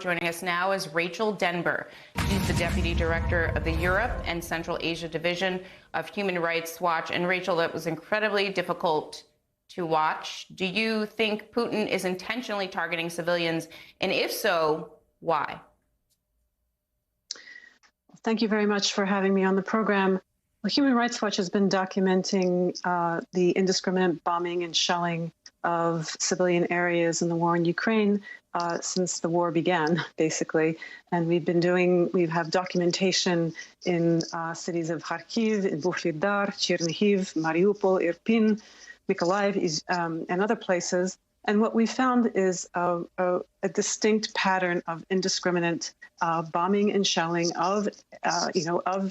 Joining us now is Rachel Denber. She's the Deputy Director of the Europe and Central Asia Division of Human Rights Watch. And Rachel, that was incredibly difficult to watch. Do you think Putin is intentionally targeting civilians? And if so, why? Thank you very much for having me on the program. Well, Human Rights Watch has been documenting the indiscriminate bombing and shelling of civilian areas in the war in Ukraine since the war began, basically. And we have documentation in cities of Kharkiv, in Vuhledar, Chernihiv, Mariupol, Irpin, Mykolaiv, and other places. And what we found is a distinct pattern of indiscriminate bombing and shelling of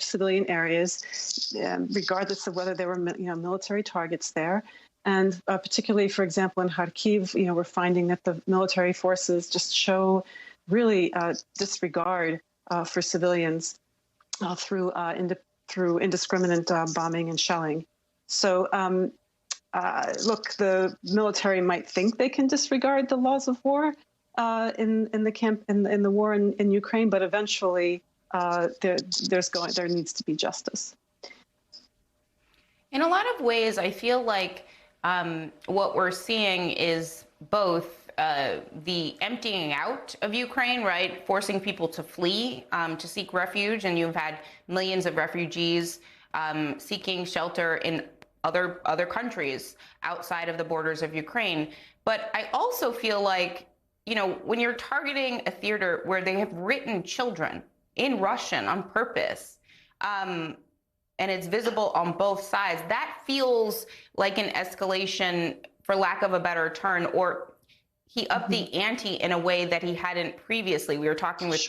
civilian areas, regardless of whether there were military targets there. And particularly, for example, in Kharkiv, we're finding that the military forces just show really disregard for civilians through indiscriminate bombing and shelling. So, look, the military might think they can disregard the laws of war in the war in Ukraine, but eventually there needs to be justice. In a lot of ways, I feel like what we're seeing is both the emptying out of Ukraine, right, forcing people to flee, to seek refuge, and you've had millions of refugees seeking shelter in other countries outside of the borders of Ukraine. But I also feel like, when you're targeting a theater where they have written children in Russian on purpose, and it's visible on both sides, that feels like an escalation, for lack of a better term, or he upped the ante in a way that he hadn't previously. We were talking with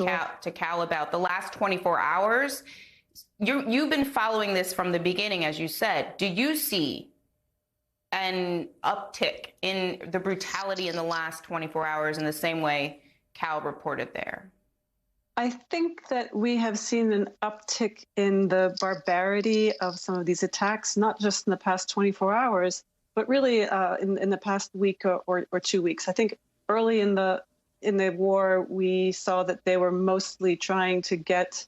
Cal about the last 24 hours. You've been following this from the beginning, as you said. Do you see an uptick in the brutality in the last 24 hours in the same way Cal reported there? I think that we have seen an uptick in the barbarity of some of these attacks, not just in the past 24 hours, but really in the past week or 2 weeks. I think early in the war, we saw that they were mostly trying to get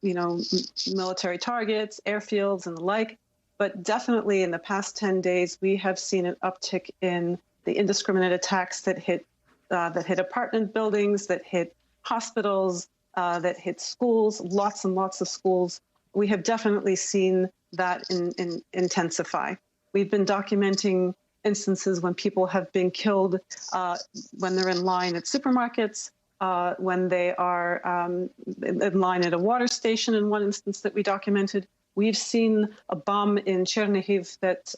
military targets, airfields, and the like. But definitely in the past 10 days, we have seen an uptick in the indiscriminate attacks that hit apartment buildings, that hit hospitals, that hit schools, lots and lots of schools. We have definitely seen that intensify. We've been documenting instances when people have been killed when they're in line at supermarkets, when they are in line at a water station. In one instance that we documented, we've seen a bomb in Chernihiv that,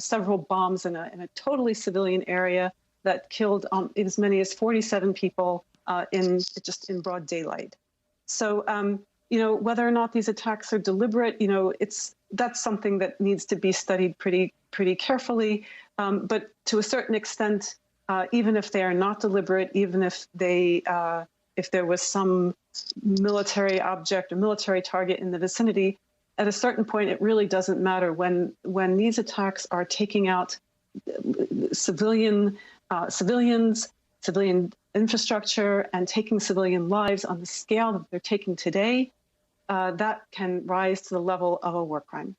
several bombs in a totally civilian area that killed as many as 47 people in broad daylight. So, whether or not these attacks are deliberate, that's something that needs to be studied pretty carefully. But to a certain extent, even if they are not deliberate, even if if there was some military object or military target in the vicinity, at a certain point, it really doesn't matter when these attacks are taking out civilians, civilian infrastructure, and taking civilian lives on the scale that they're taking today, that can rise to the level of a war crime.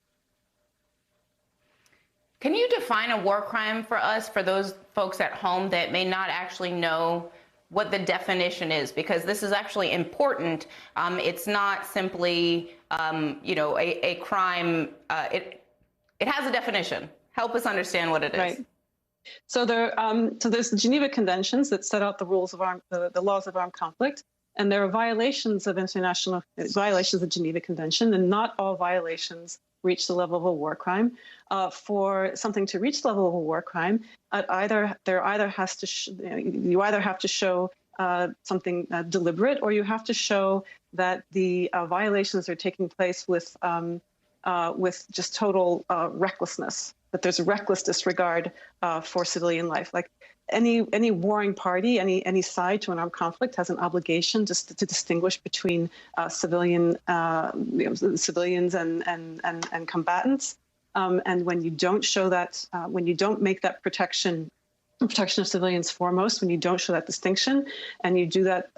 Can you define a war crime for us, for those folks at home that may not actually know what the definition is? Because this is actually important. It's not simply, a crime. It has a definition. Help us understand what it is. Right. So there's the Geneva Conventions that set out the rules of the laws of armed conflict, and there are violations of the Geneva Convention, and not all violations reach the level of a war crime. For something to reach the level of a war crime, you either have to show something deliberate, or you have to show that the violations are taking place with just total recklessness, that there's a reckless disregard for civilian life. Like any warring party, any side to an armed conflict has an obligation just to distinguish between civilians and combatants. And when you don't show that, when you don't make that protection protection of civilians foremost, when you don't show that distinction and you do that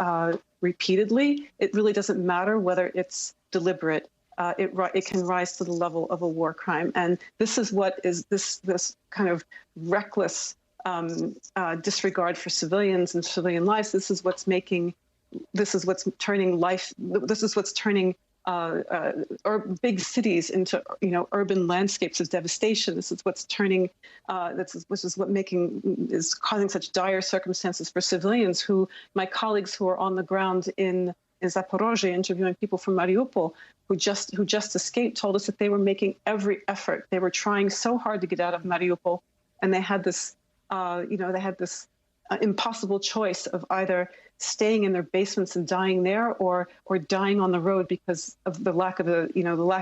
repeatedly, it really doesn't matter whether it's deliberate. It can rise to the level of a war crime. And this is what is this kind of reckless disregard for civilians and civilian lives. This is what's turning big cities into urban landscapes of devastation. This is what's turning. This is what is causing such dire circumstances for civilians. My colleagues who are on the ground in Zaporozhye, interviewing people from Mariupol who just escaped, told us that they were making every effort. They were trying so hard to get out of Mariupol, and they had this impossible choice of either staying in their basements and dying there, or dying on the road because of the lack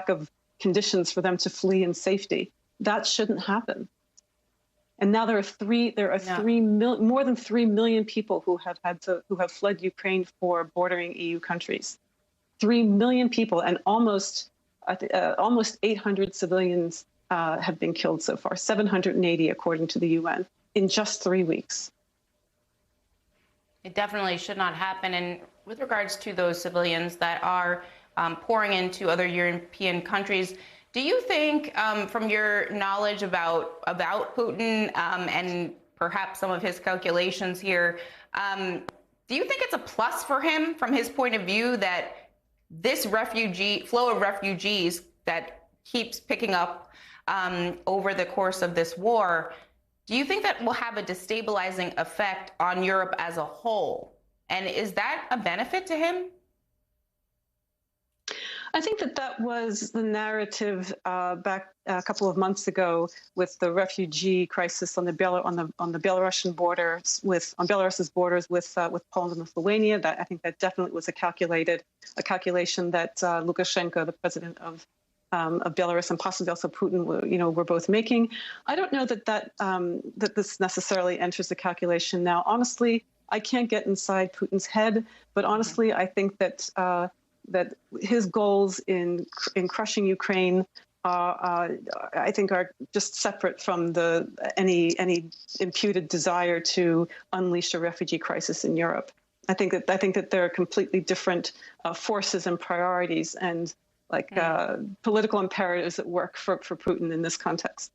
of conditions for them to flee in safety. That shouldn't happen. And now there are more than 3 million people who have fled Ukraine for bordering EU countries. 3 million people, and almost 800 civilians have been killed so far. 780 according to the UN in just 3 weeks. It definitely should not happen. And with regards to those civilians that are pouring into other European countries, do you think, from your knowledge about Putin and perhaps some of his calculations here, do you think it's a plus for him from his point of view that this flow of refugees that keeps picking up over the course of this war, do you think that will have a destabilizing effect on Europe as a whole? And is that a benefit to him? I think that was the narrative back a couple of months ago with the refugee crisis on the Belarusian borders on Belarus's borders with Poland and Lithuania. I think that definitely was a calculation that Lukashenko, the president of Belarus, and possibly also Putin, were both making. I don't know that this necessarily enters the calculation now. Honestly, I can't get inside Putin's head, but honestly, I think that his goals in crushing Ukraine, I think, are just separate from any imputed desire to unleash a refugee crisis in Europe. I think that there are completely different forces and priorities and political imperatives at work for Putin in this context.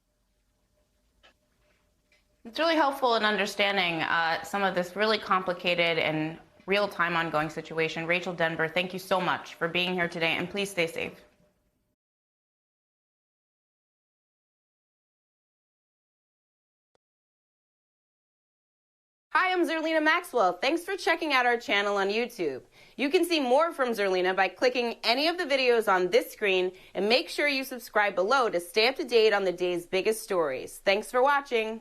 It's really helpful in understanding some of this really complicated and real-time ongoing situation. Rachel Denber, thank you so much for being here today, and please stay safe. Hi, I'm Zerlina Maxwell. Thanks for checking out our channel on YouTube. You can see more from Zerlina by clicking any of the videos on this screen, and make sure you subscribe below to stay up to date on the day's biggest stories. Thanks for watching.